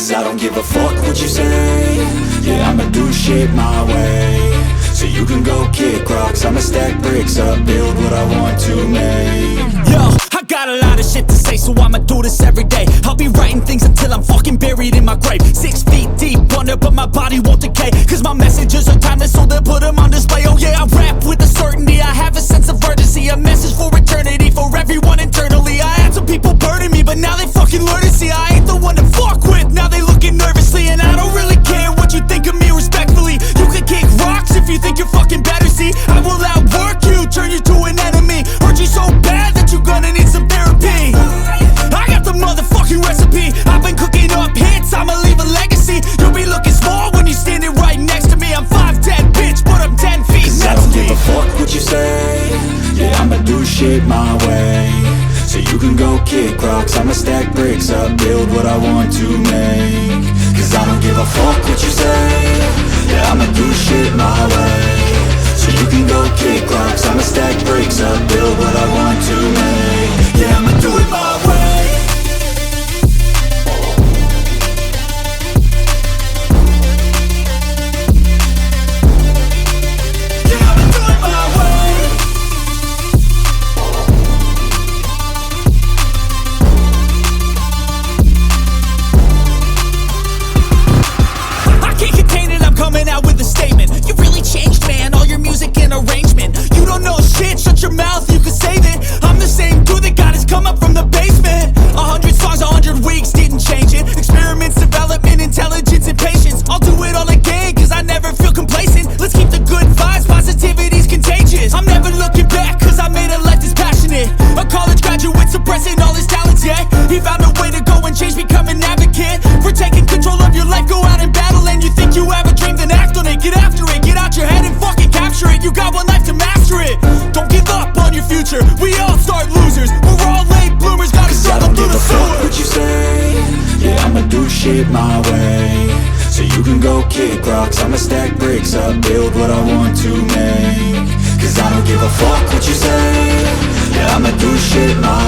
Cause I don't give a fuck what you say. Yeah, I'ma do shit my way. So you can go kick rocks, I'ma stack bricks up, build what I want to make. Yo, I got a lot of shit to say, so I'ma do this every day. I'll be writing things until I'm fucking buried in my grave. 6 feet deep under, but my body won't decay. Cause my messages are timeless, so they'll put them on display. Oh yeah, I rap with a certainty, I have a sense of urgency. A message for eternity, for everyone internally. I had some people burning me, but now they fucking learn to see I ain't the one to fuck with, now they looking nervously. And I don't really care what you think of me, respectfully. You can kick rocks if you think you're fucking better, see. I will outwork you, turn you to an enemy. Hurt you so bad that you're gonna need some therapy. I got the motherfucking recipe, I've been cooking up hits, I'ma leave a legacy. You'll be looking small when you're standing right next to me. I'm 5'10", bitch, but I'm 10 feet Cause next I don't to me. give a fuck what you say. Yeah, I'ma do shit my way. So you can go kick rocks, I'ma stack bricks up, build what I want to make. Cause I don't give a fuck what you say. Yeah, I'ma do shit my way. So you can go kick rocks, I'ma stack bricks up, build what I want to make. Yeah, I'ma do it my way. Coming out with a statement. You really changed, man, all your music and arrangement. You don't know shit, shut your mouth, you can save it. I'm the same dude that got his come up from the basement. 100 songs, 100 weeks, didn't change it. Experiments, development, intelligence, and patience. I'll do it all again, cause I never feel complacent. Let's keep the good vibes, positivity's contagious. I'm never looking back, cause I made a life that's passionate. A college graduate suppressing all his talents, yeah. He found a way to go and change, become an advocate. For taking control of your life, go out and battle. And you think you have a dream, then act on it. Get after it, get out your head and fucking capture it. You got one life to master it. Don't give up on your future, we all start losers. We're all late bloomers, gotta struggle through the sewer. What you say? Yeah, I'ma do shit my way. So you can go kick rocks, I'ma stack bricks up, build what I want to make. Cause I don't give a fuck what you say. Yeah, I'ma do shit my